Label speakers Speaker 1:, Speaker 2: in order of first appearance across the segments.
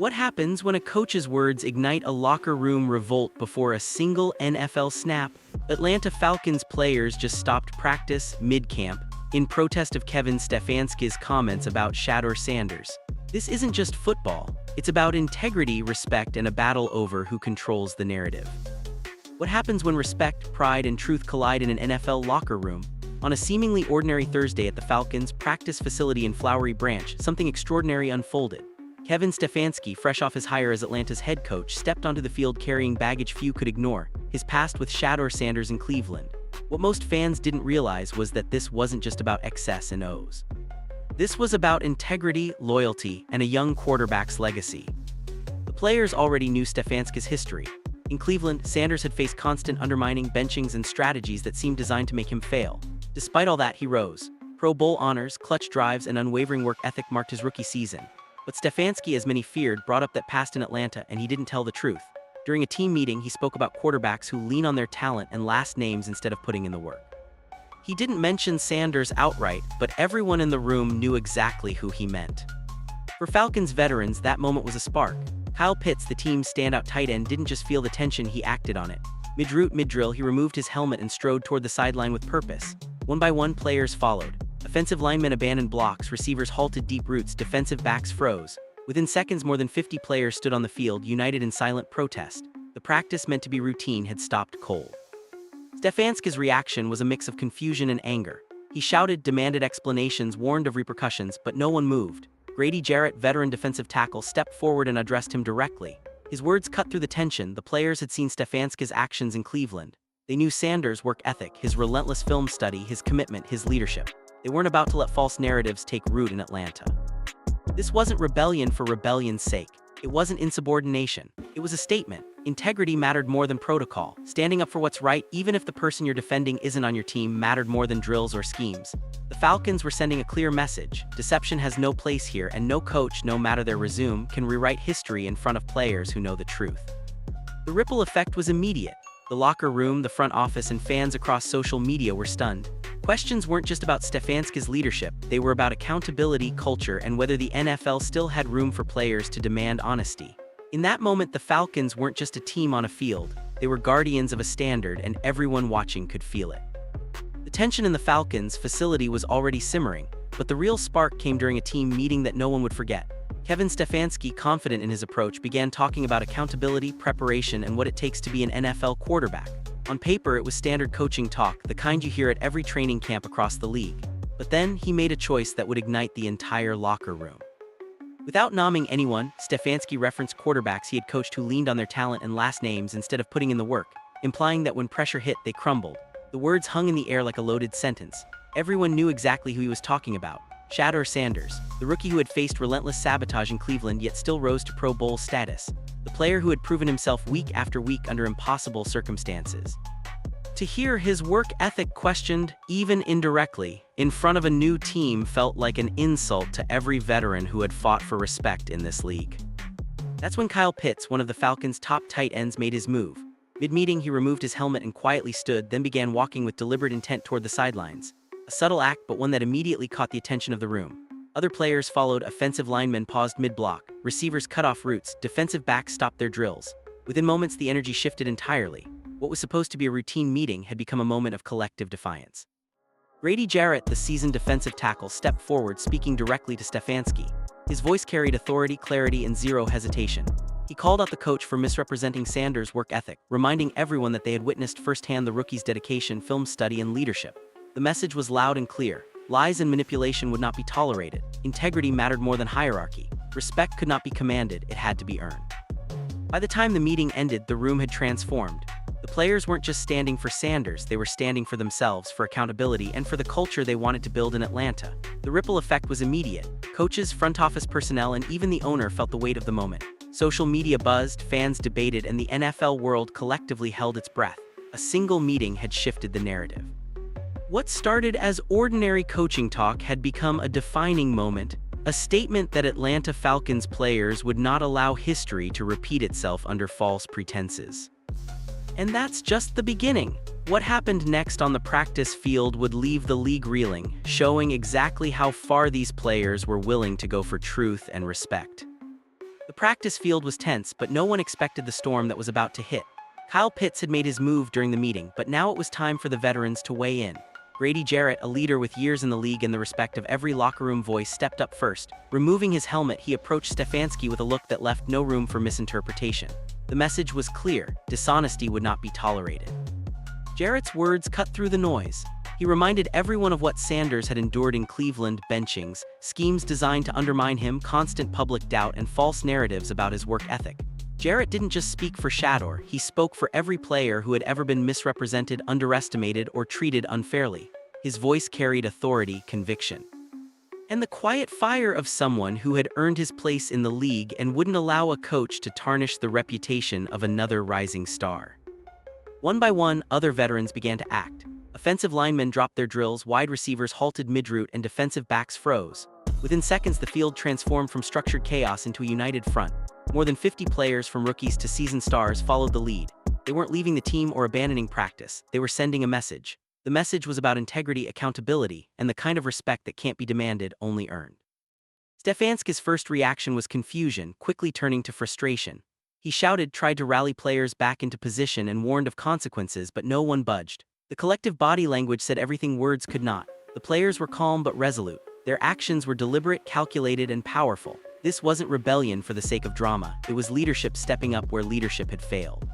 Speaker 1: What happens when a coach's words ignite a locker room revolt before a single NFL snap? Atlanta Falcons players just stopped practice mid-camp in protest of Kevin Stefanski's comments about Shedeur Sanders. This isn't just football, it's about integrity, respect, and a battle over who controls the narrative. What happens when respect, pride, and truth collide in an NFL locker room? On a seemingly ordinary Thursday at the Falcons' practice facility in Flowery Branch, something extraordinary unfolded. Kevin Stefanski, fresh off his hire as Atlanta's head coach, stepped onto the field carrying baggage few could ignore, his past with Shedeur Sanders in Cleveland. What most fans didn't realize was that this wasn't just about excess and O's. This was about integrity, loyalty, and a young quarterback's legacy. The players already knew Stefanski's history. In Cleveland, Sanders had faced constant undermining, benchings, and strategies that seemed designed to make him fail. Despite all that, he rose. Pro Bowl honors, clutch drives, and unwavering work ethic marked his rookie season. But Stefanski, as many feared, brought up that past in Atlanta, and he didn't tell the truth. During a team meeting, he spoke about quarterbacks who lean on their talent and last names instead of putting in the work. He didn't mention Sanders outright, but everyone in the room knew exactly who he meant. For Falcons veterans, that moment was a spark. Kyle Pitts, the team's standout tight end, didn't just feel the tension, he acted on it. Mid-route, mid-drill, he removed his helmet and strode toward the sideline with purpose. One by one, players followed. Offensive linemen abandoned blocks, receivers halted deep routes, defensive backs froze. Within seconds, more than 50 players stood on the field, united in silent protest. The practice meant to be routine had stopped cold. Stefanski's reaction was a mix of confusion and anger. He shouted, demanded explanations, warned of repercussions, but no one moved. Grady Jarrett, veteran defensive tackle, stepped forward and addressed him directly. His words cut through the tension. The players had seen Stefanski's actions in Cleveland. They knew Sanders' work ethic, his relentless film study, his commitment, his leadership. They weren't about to let false narratives take root in Atlanta. This wasn't rebellion for rebellion's sake. It wasn't insubordination. It was a statement. Integrity mattered more than protocol. Standing up for what's right, even if the person you're defending isn't on your team, mattered more than drills or schemes. The Falcons were sending a clear message. Deception has no place here, and no coach, no matter their resume, can rewrite history in front of players who know the truth. The ripple effect was immediate. The locker room, the front office, and fans across social media were stunned. Questions weren't just about Stefanski's leadership, they were about accountability, culture, and whether the NFL still had room for players to demand honesty. In that moment, the Falcons weren't just a team on a field, they were guardians of a standard, and everyone watching could feel it. The tension in the Falcons' facility was already simmering, but the real spark came during a team meeting that no one would forget. Kevin Stefanski, confident in his approach, began talking about accountability, preparation, and what it takes to be an NFL quarterback. On paper, it was standard coaching talk, the kind you hear at every training camp across the league. But then, he made a choice that would ignite the entire locker room. Without naming anyone, Stefanski referenced quarterbacks he had coached who leaned on their talent and last names instead of putting in the work, implying that when pressure hit, they crumbled. The words hung in the air like a loaded sentence. Everyone knew exactly who he was talking about. Shedeur Sanders, the rookie who had faced relentless sabotage in Cleveland yet still rose to Pro Bowl status. The player who had proven himself week after week under impossible circumstances. To hear his work ethic questioned, even indirectly, in front of a new team felt like an insult to every veteran who had fought for respect in this league. That's when Kyle Pitts, one of the Falcons' top tight ends, made his move. Mid-meeting, he removed his helmet and quietly stood, then began walking with deliberate intent toward the sidelines. A subtle act, but one that immediately caught the attention of the room. Other players followed, offensive linemen paused mid-block, receivers cut off routes, defensive backs stopped their drills. Within moments, the energy shifted entirely. What was supposed to be a routine meeting had become a moment of collective defiance. Grady Jarrett, the seasoned defensive tackle, stepped forward, speaking directly to Stefanski. His voice carried authority, clarity, and zero hesitation. He called out the coach for misrepresenting Sanders' work ethic, reminding everyone that they had witnessed firsthand the rookie's dedication, film study, and leadership. The message was loud and clear. Lies and manipulation would not be tolerated. Integrity mattered more than hierarchy. Respect could not be commanded, it had to be earned. By the time the meeting ended, the room had transformed. The players weren't just standing for Sanders, they were standing for themselves, for accountability, and for the culture they wanted to build in Atlanta. The ripple effect was immediate. Coaches, front office personnel, and even the owner felt the weight of the moment. Social media buzzed, fans debated, and the NFL world collectively held its breath. A single meeting had shifted the narrative. What started as ordinary coaching talk had become a defining moment, a statement that Atlanta Falcons players would not allow history to repeat itself under false pretenses. And that's just the beginning. What happened next on the practice field would leave the league reeling, showing exactly how far these players were willing to go for truth and respect. The practice field was tense, but no one expected the storm that was about to hit. Kyle Pitts had made his move during the meeting, but now it was time for the veterans to weigh in. Grady Jarrett, a leader with years in the league and the respect of every locker room voice, stepped up first. Removing his helmet, he approached Stefanski with a look that left no room for misinterpretation. The message was clear: dishonesty would not be tolerated. Jarrett's words cut through the noise. He reminded everyone of what Sanders had endured in Cleveland: benchings, schemes designed to undermine him, constant public doubt, and false narratives about his work ethic. Jarrett didn't just speak for Shedeur, he spoke for every player who had ever been misrepresented, underestimated, or treated unfairly. His voice carried authority, conviction, and the quiet fire of someone who had earned his place in the league and wouldn't allow a coach to tarnish the reputation of another rising star. One by one, other veterans began to act. Offensive linemen dropped their drills, wide receivers halted mid-route, and defensive backs froze. Within seconds, the field transformed from structured chaos into a united front. More than 50 players, from rookies to seasoned stars, followed the lead. They weren't leaving the team or abandoning practice. They were sending a message. The message was about integrity, accountability, and the kind of respect that can't be demanded, only earned. Stefanski's first reaction was confusion, quickly turning to frustration. He shouted, tried to rally players back into position, and warned of consequences, but no one budged. The collective body language said everything words could not. The players were calm but resolute. Their actions were deliberate, calculated, and powerful. This wasn't rebellion for the sake of drama. It was leadership stepping up where leadership had failed.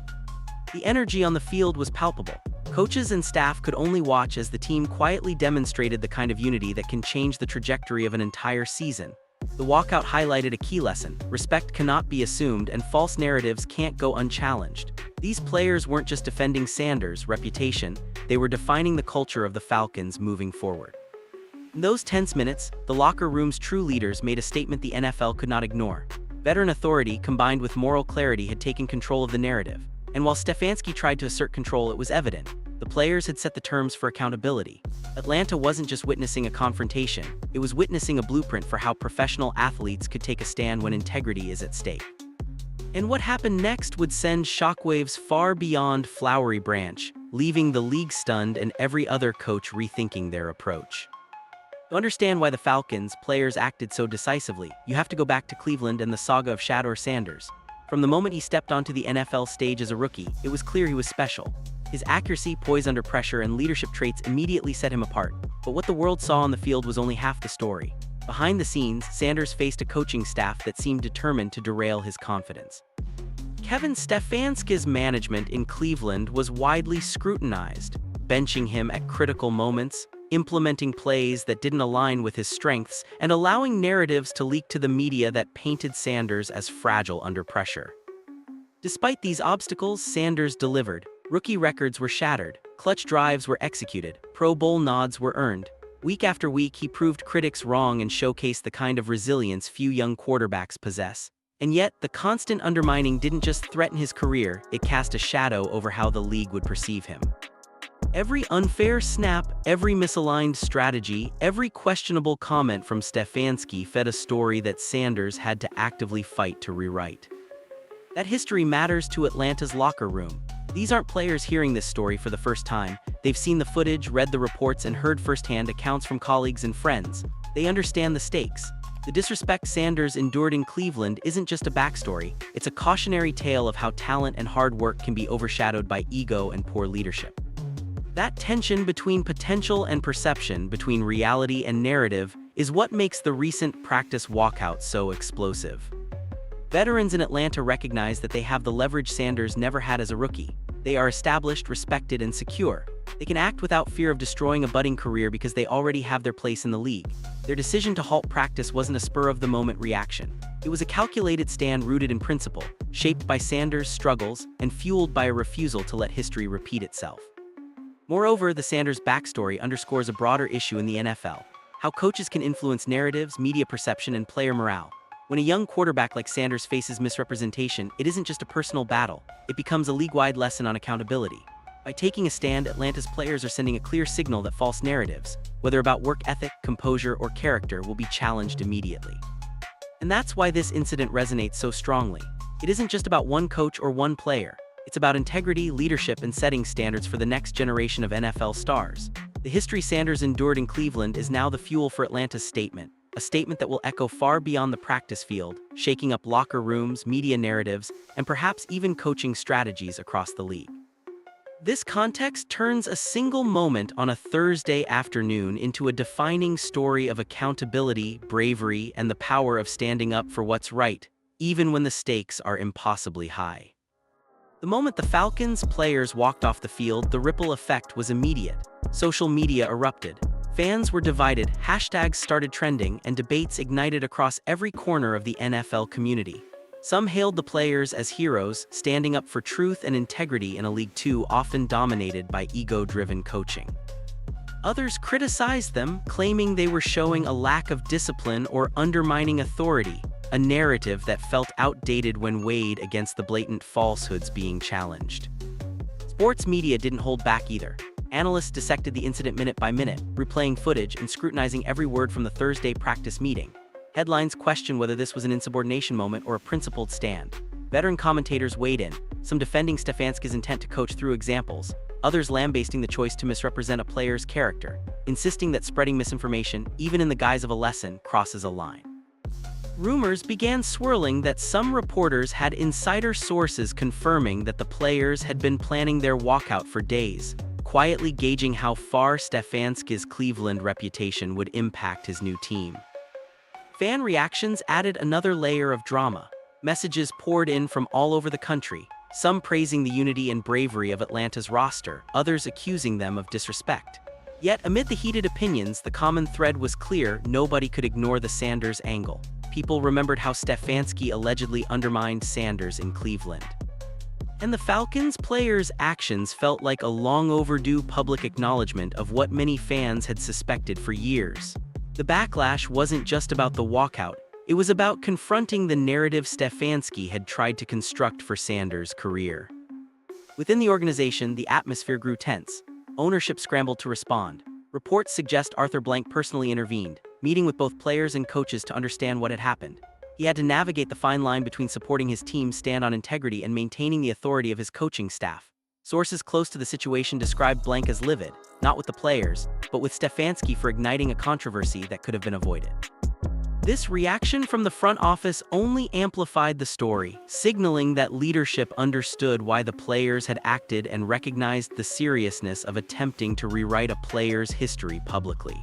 Speaker 1: The energy on the field was palpable. Coaches and staff could only watch as the team quietly demonstrated the kind of unity that can change the trajectory of an entire season. The walkout highlighted a key lesson: respect cannot be assumed, and false narratives can't go unchallenged. These players weren't just defending Sanders' reputation, they were defining the culture of the Falcons moving forward. In those tense minutes, the locker room's true leaders made a statement the NFL could not ignore. Veteran authority combined with moral clarity had taken control of the narrative. And while Stefanski tried to assert control, it was evident: the players had set the terms for accountability. Atlanta wasn't just witnessing a confrontation, it was witnessing a blueprint for how professional athletes could take a stand when integrity is at stake. And what happened next would send shockwaves far beyond Flowery Branch, leaving the league stunned and every other coach rethinking their approach. To understand why the Falcons players acted so decisively, you have to go back to Cleveland and the saga of Shedeur Sanders. From the moment he stepped onto the NFL stage as a rookie, it was clear he was special. His accuracy, poise under pressure, and leadership traits immediately set him apart. But what the world saw on the field was only half the story. Behind the scenes, Sanders faced a coaching staff that seemed determined to derail his confidence. Kevin Stefanski's management in Cleveland was widely scrutinized, benching him at critical moments, implementing plays that didn't align with his strengths, and allowing narratives to leak to the media that painted Sanders as fragile under pressure. Despite these obstacles, Sanders delivered. Rookie records were shattered, clutch drives were executed, Pro Bowl nods were earned. Week after week, he proved critics wrong and showcased the kind of resilience few young quarterbacks possess. And yet, the constant undermining didn't just threaten his career, it cast a shadow over how the league would perceive him. Every unfair snap, every misaligned strategy, every questionable comment from Stefanski fed a story that Sanders had to actively fight to rewrite. That history matters to Atlanta's locker room. These aren't players hearing this story for the first time. They've seen the footage, read the reports, and heard firsthand accounts from colleagues and friends. They understand the stakes. The disrespect Sanders endured in Cleveland isn't just a backstory, it's a cautionary tale of how talent and hard work can be overshadowed by ego and poor leadership. That tension between potential and perception, between reality and narrative, is what makes the recent practice walkout so explosive. Veterans in Atlanta recognize that they have the leverage Sanders never had as a rookie. They are established, respected, and secure. They can act without fear of destroying a budding career because they already have their place in the league. Their decision to halt practice wasn't a spur-of-the-moment reaction. It was a calculated stand rooted in principle, shaped by Sanders' struggles, and fueled by a refusal to let history repeat itself. Moreover, the Sanders backstory underscores a broader issue in the NFL: how coaches can influence narratives, media perception, and player morale. When a young quarterback like Sanders faces misrepresentation, it isn't just a personal battle, it becomes a league-wide lesson on accountability. By taking a stand, Atlanta's players are sending a clear signal that false narratives, whether about work ethic, composure, or character, will be challenged immediately. And that's why this incident resonates so strongly. It isn't just about one coach or one player. It's about integrity, leadership, and setting standards for the next generation of NFL stars. The history Sanders endured in Cleveland is now the fuel for Atlanta's statement: a statement that will echo far beyond the practice field, shaking up locker rooms, media narratives, and perhaps even coaching strategies across the league. This context turns a single moment on a Thursday afternoon into a defining story of accountability, bravery, and the power of standing up for what's right, even when the stakes are impossibly high. The moment the Falcons players walked off the field, the ripple effect was immediate. Social media erupted. Fans were divided, hashtags started trending, and debates ignited across every corner of the NFL community. Some hailed the players as heroes, standing up for truth and integrity in a league too often dominated by ego-driven coaching. Others criticized them, claiming they were showing a lack of discipline or undermining authority, a narrative that felt outdated when weighed against the blatant falsehoods being challenged. Sports media didn't hold back either. Analysts dissected the incident minute by minute, replaying footage and scrutinizing every word from the Thursday practice meeting. Headlines questioned whether this was an insubordination moment or a principled stand. Veteran commentators weighed in, some defending Stefanski's intent to coach through examples, others lambasting the choice to misrepresent a player's character, insisting that spreading misinformation, even in the guise of a lesson, crosses a line. Rumors began swirling that some reporters had insider sources confirming that the players had been planning their walkout for days, quietly gauging how far Stefanski's Cleveland reputation would impact his new team. Fan reactions added another layer of drama. Messages poured in from all over the country, some praising the unity and bravery of Atlanta's roster, others accusing them of disrespect. Yet, amid the heated opinions, the common thread was clear: nobody could ignore the Sanders angle. People remembered how Stefanski allegedly undermined Sanders in Cleveland. And the Falcons players' actions felt like a long overdue public acknowledgement of what many fans had suspected for years. The backlash wasn't just about the walkout, it was about confronting the narrative Stefanski had tried to construct for Sanders' career. Within the organization, the atmosphere grew tense. Ownership scrambled to respond. Reports suggest Arthur Blank personally intervened, meeting with both players and coaches to understand what had happened. He had to navigate the fine line between supporting his team's stand on integrity and maintaining the authority of his coaching staff. Sources close to the situation described Blank as livid, not with the players, but with Stefanski for igniting a controversy that could have been avoided. This reaction from the front office only amplified the story, signaling that leadership understood why the players had acted and recognized the seriousness of attempting to rewrite a player's history publicly.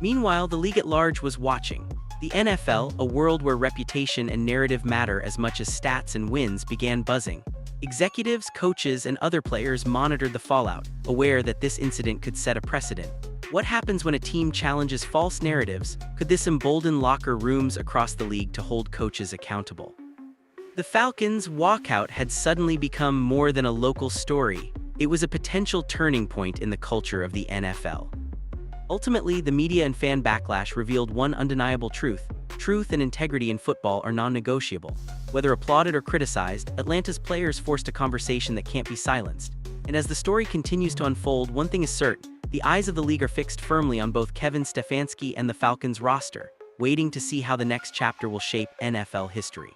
Speaker 1: Meanwhile, the league at large was watching. The NFL, a world where reputation and narrative matter as much as stats and wins, began buzzing. Executives, coaches, and other players monitored the fallout, aware that this incident could set a precedent. What happens when a team challenges false narratives? Could this embolden locker rooms across the league to hold coaches accountable? The Falcons' walkout had suddenly become more than a local story. It was a potential turning point in the culture of the NFL. Ultimately, the media and fan backlash revealed one undeniable truth: truth and integrity in football are non-negotiable. Whether applauded or criticized, Atlanta's players forced a conversation that can't be silenced. And as the story continues to unfold, one thing is certain: the eyes of the league are fixed firmly on both Kevin Stefanski and the Falcons roster, waiting to see how the next chapter will shape NFL history.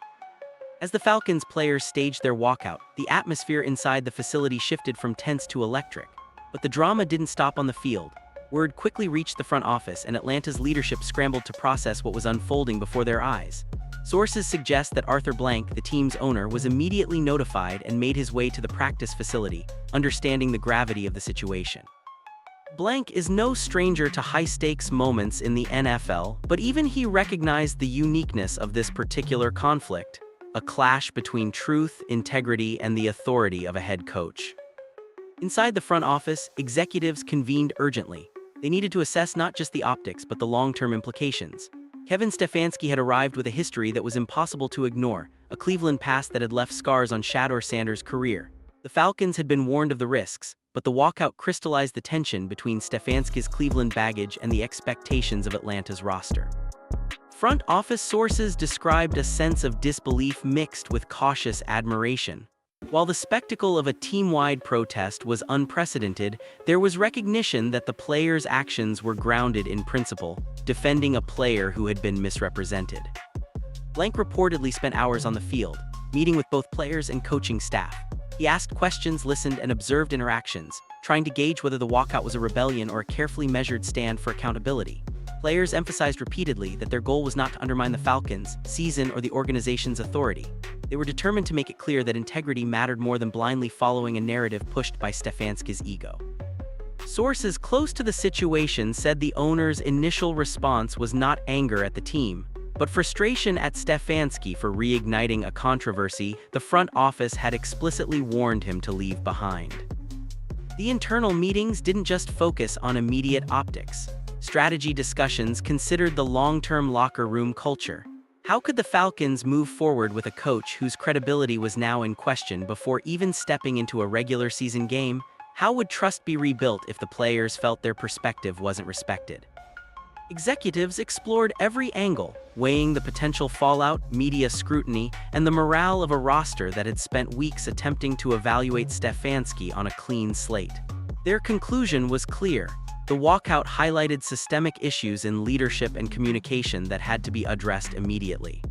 Speaker 1: As the Falcons players staged their walkout, the atmosphere inside the facility shifted from tense to electric. But the drama didn't stop on the field. Word quickly reached the front office, and Atlanta's leadership scrambled to process what was unfolding before their eyes. Sources suggest that Arthur Blank, the team's owner, was immediately notified and made his way to the practice facility, understanding the gravity of the situation. Blank is no stranger to high-stakes moments in the NFL, but even he recognized the uniqueness of this particular conflict: a clash between truth, integrity, and the authority of a head coach. Inside the front office, executives convened urgently. They needed to assess not just the optics but the long-term implications. Kevin Stefanski had arrived with a history that was impossible to ignore, a Cleveland past that had left scars on Shedeur Sanders' career. The Falcons had been warned of the risks, but the walkout crystallized the tension between Stefanski's Cleveland baggage and the expectations of Atlanta's roster. Front office sources described a sense of disbelief mixed with cautious admiration. While the spectacle of a team-wide protest was unprecedented, there was recognition that the players' actions were grounded in principle, defending a player who had been misrepresented. Blank reportedly spent hours on the field, meeting with both players and coaching staff. He asked questions, listened, and observed interactions, trying to gauge whether the walkout was a rebellion or a carefully measured stand for accountability. Players emphasized repeatedly that their goal was not to undermine the Falcons' season or the organization's authority. They were determined to make it clear that integrity mattered more than blindly following a narrative pushed by Stefanski's ego. Sources close to the situation said the owner's initial response was not anger at the team, but frustration at Stefanski for reigniting a controversy the front office had explicitly warned him to leave behind. The internal meetings didn't just focus on immediate optics. Strategy discussions considered the long-term locker room culture. How could the Falcons move forward with a coach whose credibility was now in question before even stepping into a regular season game? How would trust be rebuilt if the players felt their perspective wasn't respected? Executives explored every angle, weighing the potential fallout, media scrutiny, and the morale of a roster that had spent weeks attempting to evaluate Stefanski on a clean slate. Their conclusion was clear. The walkout highlighted systemic issues in leadership and communication that had to be addressed immediately.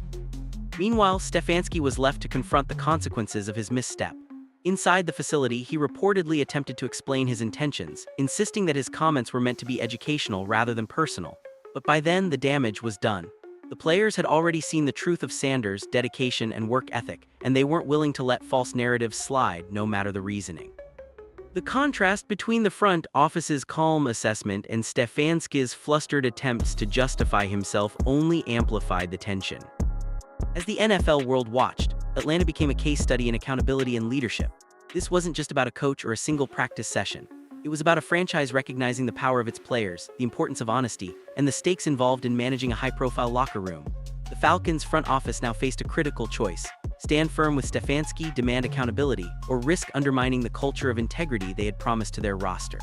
Speaker 1: Meanwhile, Stefanski was left to confront the consequences of his misstep. Inside the facility, he reportedly attempted to explain his intentions, insisting that his comments were meant to be educational rather than personal. But by then, the damage was done. The players had already seen the truth of Sanders' dedication and work ethic, and they weren't willing to let false narratives slide, no matter the reasoning. The contrast between the front office's calm assessment and Stefanski's flustered attempts to justify himself only amplified the tension. As the NFL world watched, Atlanta became a case study in accountability and leadership. This wasn't just about a coach or a single practice session. It was about a franchise recognizing the power of its players, the importance of honesty, and the stakes involved in managing a high-profile locker room. The Falcons' front office now faced a critical choice: stand firm with Stefanski, demand accountability, or risk undermining the culture of integrity they had promised to their roster.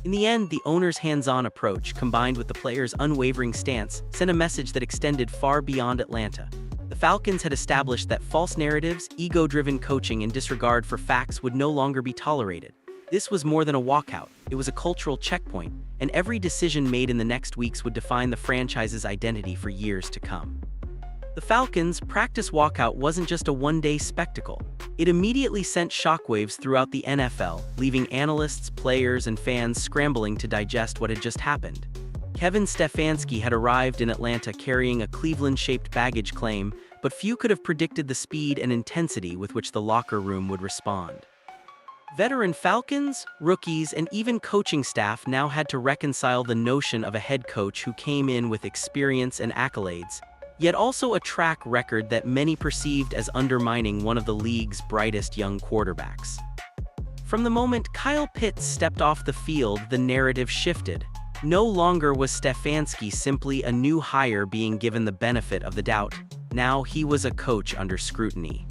Speaker 1: In the end, the owner's hands-on approach, combined with the players' unwavering stance, sent a message that extended far beyond Atlanta. The Falcons had established that false narratives, ego-driven coaching, and disregard for facts would no longer be tolerated. This was more than a walkout. It was a cultural checkpoint, and every decision made in the next weeks would define the franchise's identity for years to come. The Falcons' practice walkout wasn't just a one-day spectacle. It immediately sent shockwaves throughout the NFL, leaving analysts, players, and fans scrambling to digest what had just happened. Kevin Stefanski had arrived in Atlanta carrying a Cleveland-shaped baggage claim, but few could have predicted the speed and intensity with which the locker room would respond. Veteran Falcons, rookies, and even coaching staff now had to reconcile the notion of a head coach who came in with experience and accolades, yet also a track record that many perceived as undermining one of the league's brightest young quarterbacks. From the moment Kyle Pitts stepped off the field, the narrative shifted. No longer was Stefanski simply a new hire being given the benefit of the doubt. Now he was a coach under scrutiny,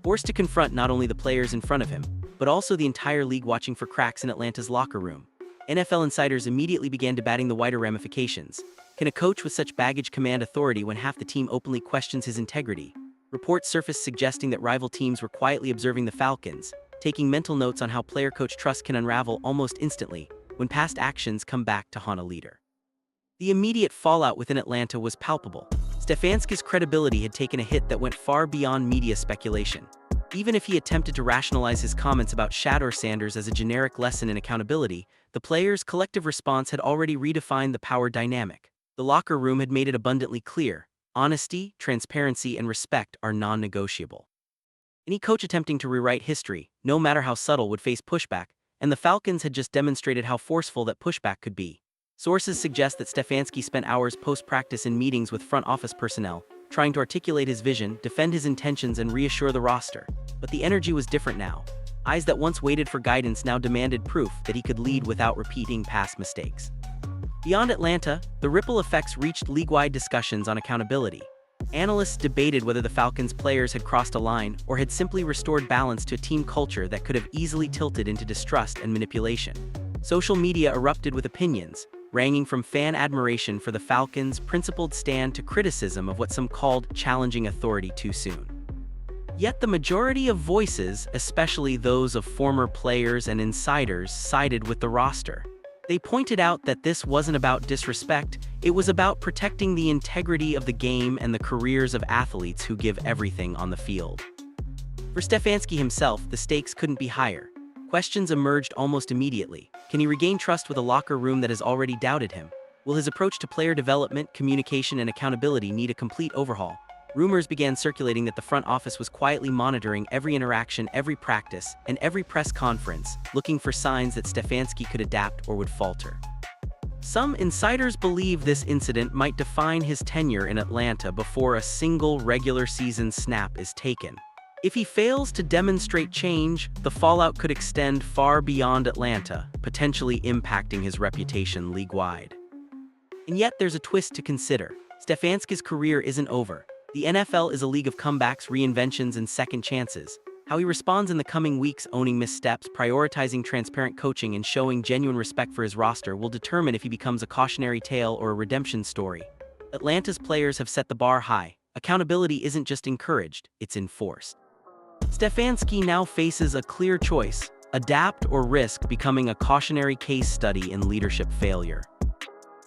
Speaker 1: forced to confront not only the players in front of him, but also the entire league watching for cracks in Atlanta's locker room. NFL insiders immediately began debating the wider ramifications. Can a coach with such baggage command authority when half the team openly questions his integrity? Reports surfaced suggesting that rival teams were quietly observing the Falcons, taking mental notes on how player-coach trust can unravel almost instantly when past actions come back to haunt a leader. The immediate fallout within Atlanta was palpable. Stefanski's credibility had taken a hit that went far beyond media speculation. Even if he attempted to rationalize his comments about Shedeur Sanders as a generic lesson in accountability, the players' collective response had already redefined the power dynamic. The locker room had made it abundantly clear: honesty, transparency, and respect are non-negotiable. Any coach attempting to rewrite history, no matter how subtle, would face pushback, and the Falcons had just demonstrated how forceful that pushback could be. Sources suggest that Stefanski spent hours post-practice in meetings with front office personnel, trying to articulate his vision, defend his intentions, and reassure the roster. But the energy was different now. Eyes that once waited for guidance now demanded proof that he could lead without repeating past mistakes. Beyond Atlanta, the ripple effects reached league-wide discussions on accountability. Analysts debated whether the Falcons' players had crossed a line or had simply restored balance to a team culture that could have easily tilted into distrust and manipulation. Social media erupted with opinions, ranging from fan admiration for the Falcons' principled stand to criticism of what some called challenging authority too soon. Yet the majority of voices, especially those of former players and insiders, sided with the roster. They pointed out that this wasn't about disrespect, it was about protecting the integrity of the game and the careers of athletes who give everything on the field. For Stefanski himself, the stakes couldn't be higher. Questions emerged almost immediately. Can he regain trust with a locker room that has already doubted him? Will his approach to player development, communication, and accountability need a complete overhaul? Rumors began circulating that the front office was quietly monitoring every interaction, every practice, and every press conference, looking for signs that Stefanski could adapt or would falter. Some insiders believe this incident might define his tenure in Atlanta before a single regular season snap is taken. If he fails to demonstrate change, the fallout could extend far beyond Atlanta, potentially impacting his reputation league-wide. And yet there's a twist to consider. Stefanski's career isn't over. The NFL is a league of comebacks, reinventions, and second chances. How he responds in the coming weeks, owning missteps, prioritizing transparent coaching, and showing genuine respect for his roster will determine if he becomes a cautionary tale or a redemption story. Atlanta's players have set the bar high. Accountability isn't just encouraged, it's enforced. Stefanski now faces a clear choice: adapt or risk becoming a cautionary case study in leadership failure.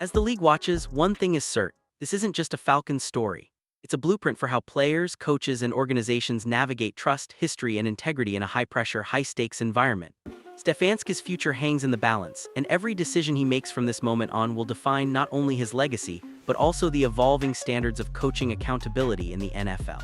Speaker 1: As the league watches, one thing is certain: this isn't just a Falcons story. It's a blueprint for how players, coaches, and organizations navigate trust, history, and integrity in a high-pressure, high-stakes environment. Stefanski's future hangs in the balance, and every decision he makes from this moment on will define not only his legacy, but also the evolving standards of coaching accountability in the NFL.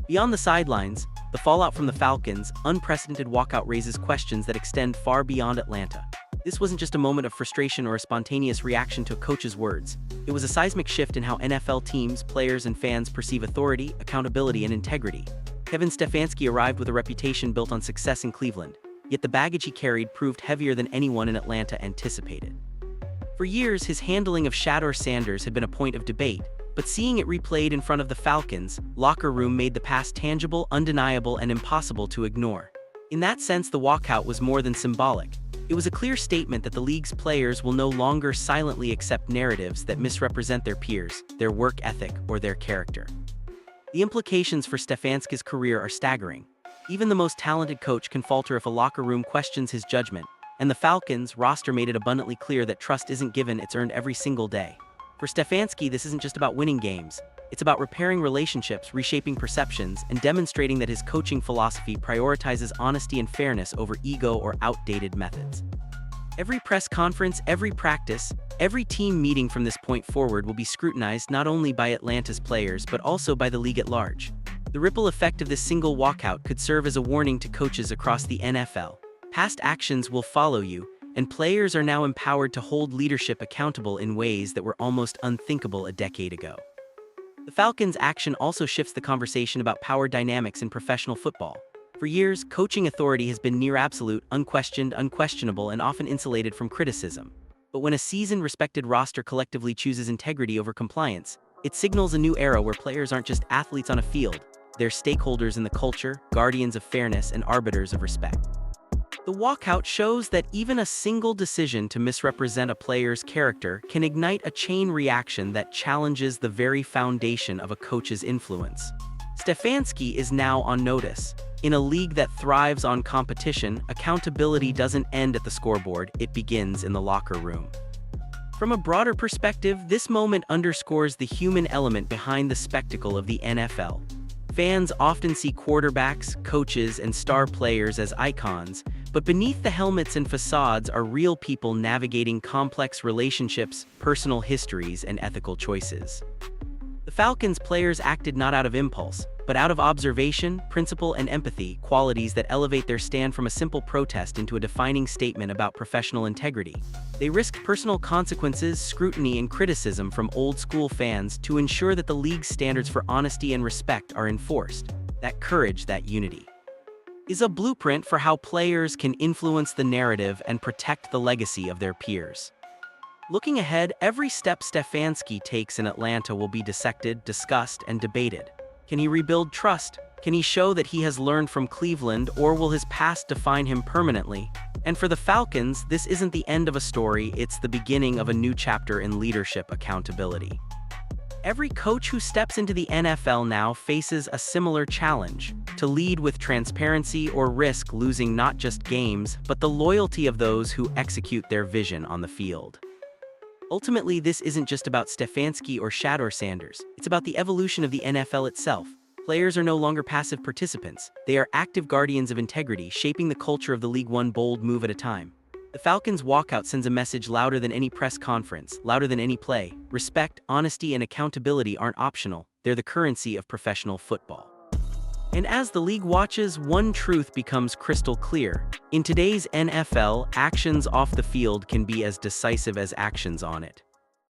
Speaker 1: Beyond the sidelines, the fallout from the Falcons' unprecedented walkout raises questions that extend far beyond Atlanta. This wasn't just a moment of frustration or a spontaneous reaction to a coach's words. It was a seismic shift in how NFL teams, players, and fans perceive authority, accountability, and integrity. Kevin Stefanski arrived with a reputation built on success in Cleveland, yet the baggage he carried proved heavier than anyone in Atlanta anticipated. For years, his handling of Shedeur Sanders had been a point of debate, but seeing it replayed in front of the Falcons' locker room made the past tangible, undeniable, and impossible to ignore. In that sense, the walkout was more than symbolic. It was a clear statement that the league's players will no longer silently accept narratives that misrepresent their peers, their work ethic, or their character. The implications for Stefanski's career are staggering. Even the most talented coach can falter if a locker room questions his judgment, and the Falcons' roster made it abundantly clear that trust isn't given, it's earned every single day. For Stefanski, this isn't just about winning games. It's about repairing relationships, reshaping perceptions, and demonstrating that his coaching philosophy prioritizes honesty and fairness over ego or outdated methods. Every press conference, every practice, every team meeting from this point forward will be scrutinized not only by Atlanta's players but also by the league at large. The ripple effect of this single walkout could serve as a warning to coaches across the NFL. Past actions will follow you, and players are now empowered to hold leadership accountable in ways that were almost unthinkable a decade ago. The Falcons' action also shifts the conversation about power dynamics in professional football. For years, coaching authority has been near absolute, unquestioned, unquestionable, and often insulated from criticism. But when a seasoned, respected roster collectively chooses integrity over compliance, it signals a new era where players aren't just athletes on a field, they're stakeholders in the culture, guardians of fairness, and arbiters of respect. The walkout shows that even a single decision to misrepresent a player's character can ignite a chain reaction that challenges the very foundation of a coach's influence. Stefanski is now on notice. In a league that thrives on competition, accountability doesn't end at the scoreboard, it begins in the locker room. From a broader perspective, this moment underscores the human element behind the spectacle of the NFL. Fans often see quarterbacks, coaches, and star players as icons, but beneath the helmets and facades are real people navigating complex relationships, personal histories, and ethical choices. The Falcons' players acted not out of impulse, but out of observation, principle, and empathy, qualities that elevate their stand from a simple protest into a defining statement about professional integrity. They risked personal consequences, scrutiny, and criticism from old-school fans to ensure that the league's standards for honesty and respect are enforced. That courage, that unity, is a blueprint for how players can influence the narrative and protect the legacy of their peers. Looking ahead, every step Stefanski takes in Atlanta will be dissected, discussed, and debated. Can he rebuild trust? Can he show that he has learned from Cleveland, or will his past define him permanently? And for the Falcons, this isn't the end of a story, it's the beginning of a new chapter in leadership accountability. Every coach who steps into the NFL now faces a similar challenge: to lead with transparency or risk losing not just games, but the loyalty of those who execute their vision on the field. Ultimately, this isn't just about Stefanski or Shedeur Sanders. It's about the evolution of the NFL itself. Players are no longer passive participants. They are active guardians of integrity, shaping the culture of the league one bold move at a time. The Falcons' walkout sends a message louder than any press conference, louder than any play. Respect, honesty, and accountability aren't optional, they're the currency of professional football. And as the league watches, one truth becomes crystal clear. In today's NFL, actions off the field can be as decisive as actions on it.